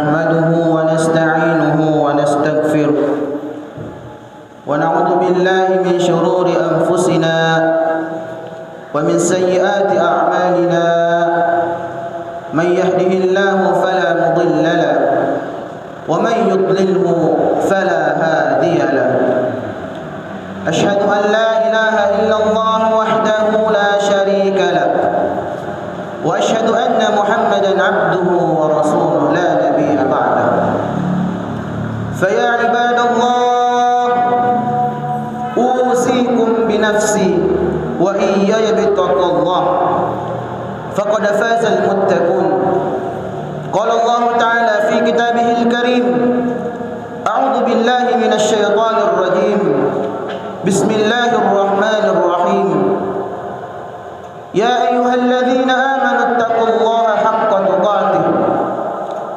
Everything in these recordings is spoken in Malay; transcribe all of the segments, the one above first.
نحمده ونستعينه ونستغفره ونعوذ بالله من شرور أنفسنا ومن سيئات أعمالنا من يهده الله فلا مضل له ومن يضلله فلا هادي له أشهد أن لا إله إلا الله وحده لا شريك له وأشهد أن محمدا عبده ورسوله لا نبي بعده فيا عباد الله أوصيكم بنفسي وإياي بتقوى الله فقد فاز المتقون قال الله تعالى في كتابه الكريم أعوذ بالله من الشيطان الرجيم بسم الله الرحمن الرحيم يا أيها الذين آمنوا اتقوا الله حق تقاته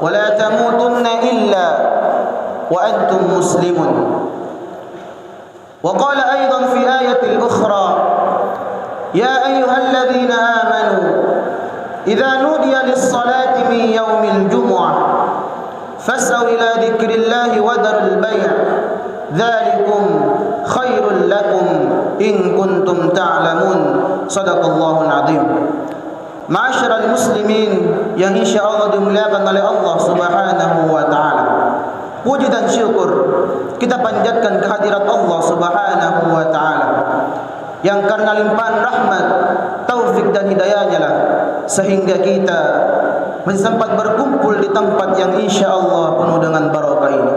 ولا تموتن إلا وأنتم مسلمون وقال أيضا في آية أخرى يا أيها الذين آمنوا إذا نودي للصلاة من يوم الجمعة فاسعوا إلى ذكر الله وذروا البيع ذلكم خير لكم إن كنتم تعلمون صدق الله العظيم. Ma'asyiral muslimin yang insyaallah dimuliakan oleh Allah Subhanahu wa taala. Puji dan syukur kita panjatkan kehadirat Allah Subhanahu wa taala yang karena limpahan rahmat, taufik dan hidayahnya lah sehingga kita masih sempat berkumpul di tempat yang insyaallah penuh dengan barokah ini.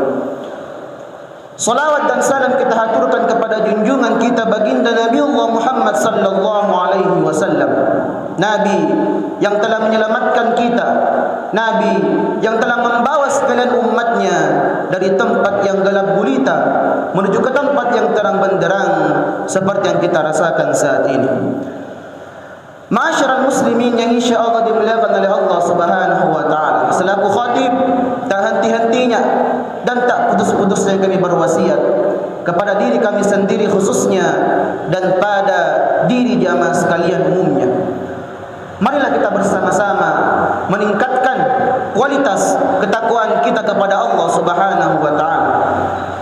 Salawat dan salam kita haturkan kepada junjungan kita baginda Nabi Allah Muhammad sallallahu alaihi wasallam. Nabi yang telah menyelamatkan kita, Nabi yang telah membawa sekalian umatnya dari tempat yang gelap gulita menuju ke tempat yang terang benderang seperti yang kita rasakan saat ini. Ma'asyiral muslimin yang insyaallah dimuliakan oleh Allah Subhanahu wa taala. Selaku khatib tak henti-hentinya dan tak putus-putusnya kami berwasiat kepada diri kami sendiri khususnya dan pada diri jamaah sekalian umumnya. Marilah kita bersama-sama meningkatkan kualitas ketakwaan kita kepada Allah Subhanahu wa taala.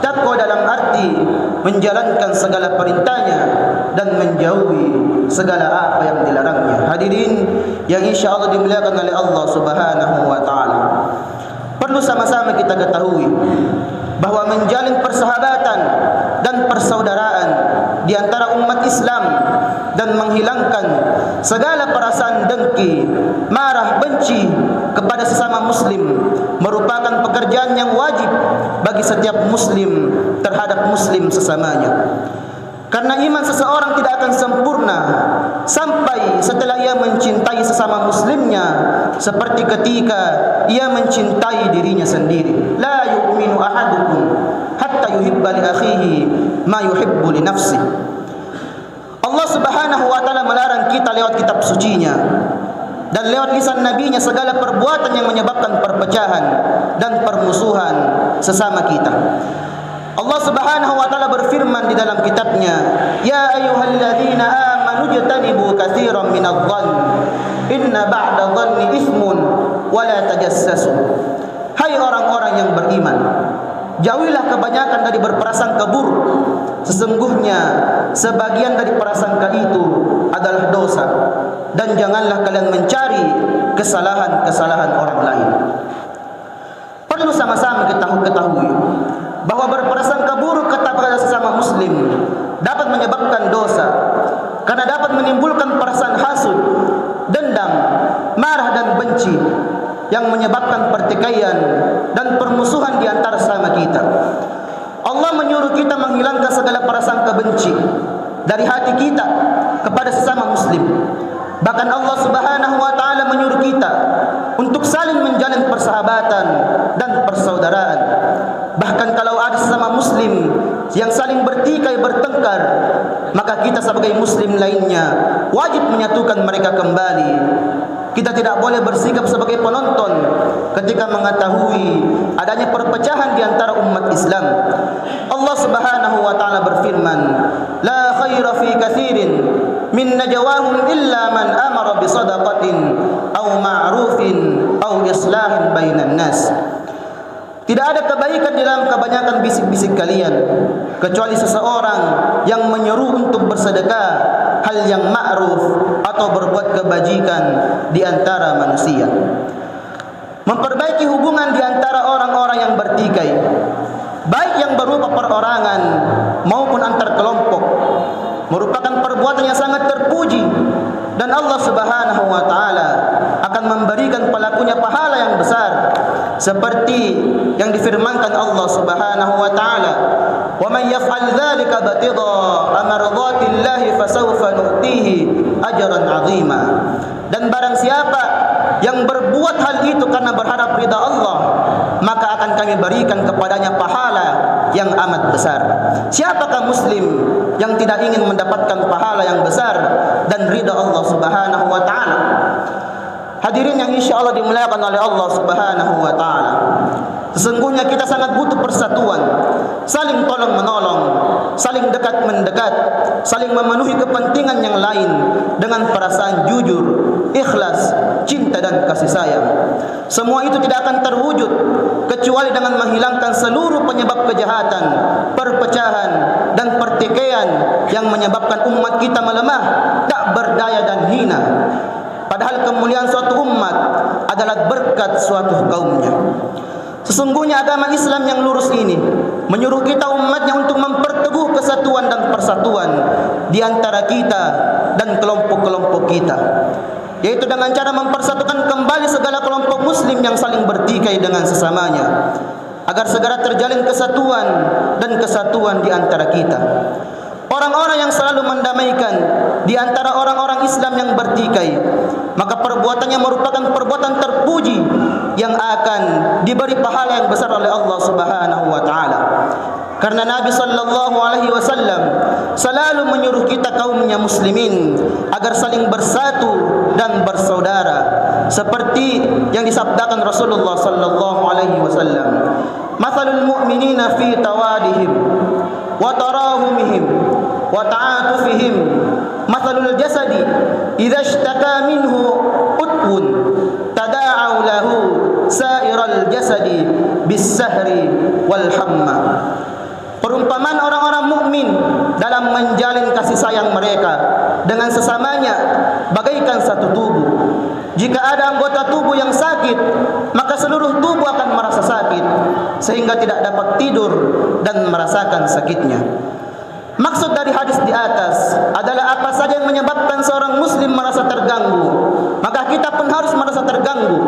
Takwa dalam arti menjalankan segala perintahnya dan menjauhi segala apa yang dilarangnya. Hadirin yang insyaallah dimuliakan oleh Allah Subhanahu wa taala. Perlu sama-sama kita ketahui bahwa menjalin persahabatan dan persaudaraan di antara umat Islam dan menghilangkan segala perasaan dengki, marah, benci kepada sesama muslim merupakan pekerjaan yang wajib bagi setiap muslim terhadap muslim sesamanya. Karena iman seseorang tidak akan sempurna sampai setelah ia mencintai sesama muslimnya seperti ketika ia mencintai dirinya sendiri. La yu'minu ahadukum hatta yuhibba li akhihi ma yuhibbu li nafsihi. Allah Subhanahu wa taala melarang kita lewat kitab sucinya dan lewat lisan nabinya segala perbuatan yang menyebabkan perpecahan dan permusuhan sesama kita. Allah Subhanahu wa taala berfirman di dalam kitabnya, "Ya ayyuhalladzina amanu jtanibu katsiran minadh-dhann, inna ba'da dhanni itsmun wa la tajassasu." Hai orang-orang yang beriman, jauhilah kebanyakan dari berprasangka buruk. Sesungguhnya sebagian dari prasangka itu adalah dosa, dan janganlah kalian mencari kesalahan-kesalahan orang lain. Perlu sama-sama kita ketahui bahwa berprasangka buruk kepada sesama muslim dapat menyebabkan dosa, karena dapat menimbulkan perasaan hasud, dendam, marah dan benci yang menyebabkan pertikaian dan permusuhan di antara sesama kita. Allah menyuruh kita menghilangkan segala prasangka benci dari hati kita kepada sesama muslim. Bahkan Allah Subhanahu wa taala menyuruh kita untuk saling menjalin persahabatan dan persaudaraan. Bahkan kalau ada sesama muslim yang saling bertikai bertengkar, maka kita sebagai muslim lainnya wajib menyatukan mereka kembali. Kita tidak boleh bersikap sebagai penonton ketika mengetahui adanya perpecahan di antara umat Islam. Allah Subhanahu wa taala berfirman, "La khaira fi katsirin min najwahum illa man amara bi shadaqatin aw ma'rufin aw islahin bainan nas." Tidak ada kebaikan dalam kebanyakan bisik-bisik kalian, kecuali seseorang yang menyeru untuk bersedekah, hal yang ma'ruf atau berbuat kebajikan di antara manusia. Memperbaiki hubungan di antara orang-orang yang bertikai, baik yang berupa perorangan maupun antar kelompok, merupakan perbuatan yang sangat terpuji, dan Allah Subhanahu wa taala akan memberikan pelakunya pahala yang besar, seperti yang difirmankan Allah Subhanahu wa taala, "Wa man yaf'al dzalika batidha amradatillahi fasawfa nu'tihi ajran 'azima." Dan barang siapa yang berbuat hal itu karena berharap ridha Allah, maka akan kami berikan kepadanya pahala yang amat besar. Siapakah muslim yang tidak ingin mendapatkan pahala yang besar dan ridha Allah Subhanahu wa taala? Hadirin yang insyaallah dimuliakan oleh Allah Subhanahu wa taala. Sesungguhnya kita sangat butuh persatuan, saling tolong menolong, saling dekat mendekat, saling memenuhi kepentingan yang lain dengan perasaan jujur, ikhlas, cinta dan kasih sayang. Semua itu tidak akan terwujud kecuali dengan menghilangkan seluruh penyebab kejahatan, perpecahan dan pertikaian yang menyebabkan umat kita melemah, tak berdaya dan hina. Padahal kemuliaan suatu umat adalah berkat suatu kaumnya. Sesungguhnya agama Islam yang lurus ini menyuruh kita umatnya untuk memperteguh kesatuan dan persatuan di antara kita dan kelompok-kelompok kita, yaitu dengan cara mempersatukan kembali segala kelompok muslim yang saling bertikai dengan sesamanya, agar segera terjalin kesatuan dan kesatuan di antara kita. Orang-orang yang selalu mendamaikan di antara orang-orang Islam yang bertikai, maka perbuatannya merupakan perbuatan terpuji yang akan diberi pahala yang besar oleh Allah Subhanahu wa taala. Karena Nabi sallallahu alaihi wasallam selalu menyuruh kita kaumnya muslimin agar saling bersatu dan bersaudara, seperti yang disabdakan Rasulullah sallallahu alaihi wasallam, "Matsalul mu'minina fi tawadihim wa tarahumihim wa ta'atufihim matsalul jasadi idza ishtaka minhu utwun tada'u lahu sa'iral jasadi bis-sahri wal hamma." Perumpamaan orang-orang mukmin dalam menjalin kasih sayang mereka dengan sesamanya bagaikan satu tubuh. Jika ada anggota tubuh yang sakit, maka seluruh tubuh akan merasa sakit sehingga tidak dapat tidur dan merasakan sakitnya. Maksud dari hadis di atas adalah apa saja yang menyebabkan seorang muslim merasa terganggu, maka kita pun harus merasa terganggu.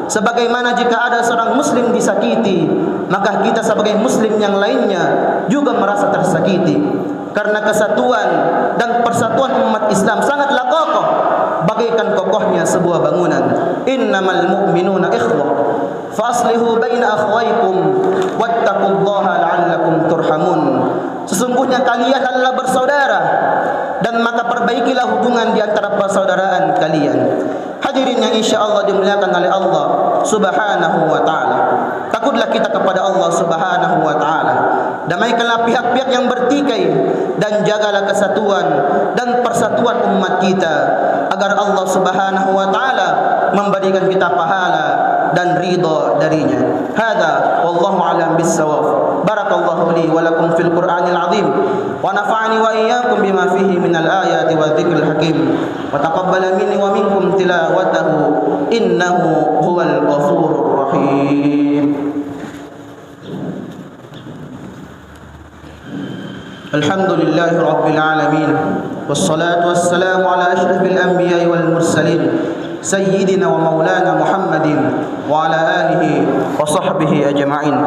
Sebagaimana jika ada seorang muslim disakiti, maka kita sebagai muslim yang lainnya juga merasa tersakiti. Karena kesatuan dan persatuan umat Islam sangatlah kokoh, bagaikan kokohnya sebuah bangunan. Innamal mu'minuna ikhwah fa aslihu baina akhwaykum wattaqullaha la'allakum turhamun. Sesungguhnya kalian adalah bersaudara, dan maka perbaikilah hubungan di antara persaudaraan kalian. Hadirin yang insyaallah dimuliakan oleh Allah Subhanahu wa taala. Takutlah kita kepada Allah Subhanahu wa taala. Damaikanlah pihak-pihak yang bertikai dan jagalah kesatuan dan persatuan umat kita agar Allah Subhanahu wa taala memberikan kita pahala dan ridha darinya. Hada wallahu a'lam bis-shawab. Barakallahu li wa lakum fil Qur'anil 'azim wa nafa'ani wa iyyakum bima fihi minal ayati wa dzikril hakim wa taqabbala minni wa minkum tilawatahu innahu huwal ghafurur rahim. Alhamdulillahi rabbil alamin wassalatu wassalamu ala asyrafil anbiya'i wal mursalin sayyidina wa maulana Muhammadin wa ala alihi wa sahbihi ajma'in.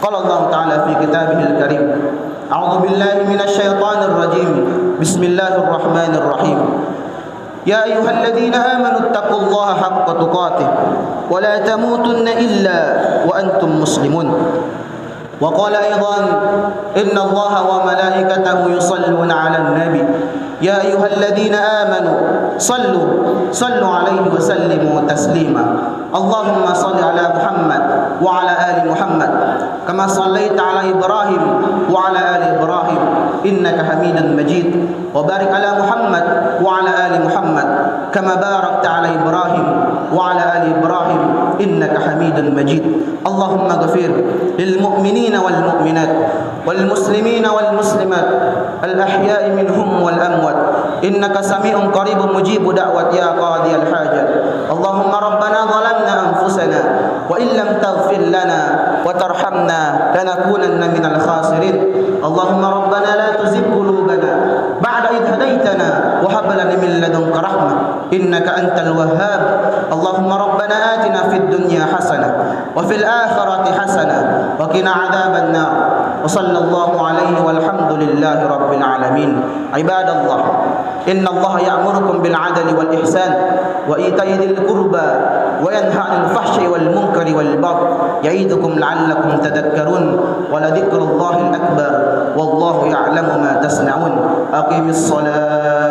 Qala Allah ta'ala fi kitabihil karim, a'udzu billahi minasy syaithanir rajim, bismillahir rahmanir rahim. Ya ayyuhalladzina amanu taqullaha haqqa tuqatih wa la tamutunna illa wa antum muslimun. Wa qala aidan inna Allaha wa malaikatahu yusalluna 'alan nabi ya ayyuhalladzina amanu sallu alaihi wa sallimu taslima. Allahumma salli ala Muhammad wa ala ali Muhammad kama sallaita ala Ibrahim wa ala ali Ibrahim innaka Hamidum Majid wa barik ala Muhammad wa ala ali Muhammad kama barakta ala Ibrahim وعلى آل إبراهيم إنك حميد مجيد. اللهم اغفر للمؤمنين والمؤمنات والمسلمين والمسلمات الأحياء منهم والأموات إنك سميع قريب مجيب دعوة يا قاضي الحاجات. اللهم ربنا ظلمنا أنفسنا وإن لم تغفر لنا وترحمنا لنكونن من الخاسرين. اللهم ربنا لا تزغ قلوبنا بعد إذ هديتنا وهب لنا من لدنك رحمة إنك أنت الوهاب. اللهم ربنا آتنا في الدنيا حسنة وفي الآخرة حسنة وقنا عذاب النار. وصلى الله عليه والحمد لله رب العالمين. عباد الله، إن الله يأمركم بالعدل والإحسان وإيتاء ذي القربى وينهى عن الفحش والمنكر والبغي يعظكم لعلكم تذكرون. ولذكر الله الأكبر والله يعلم ما تصنعون. أقم الصلاة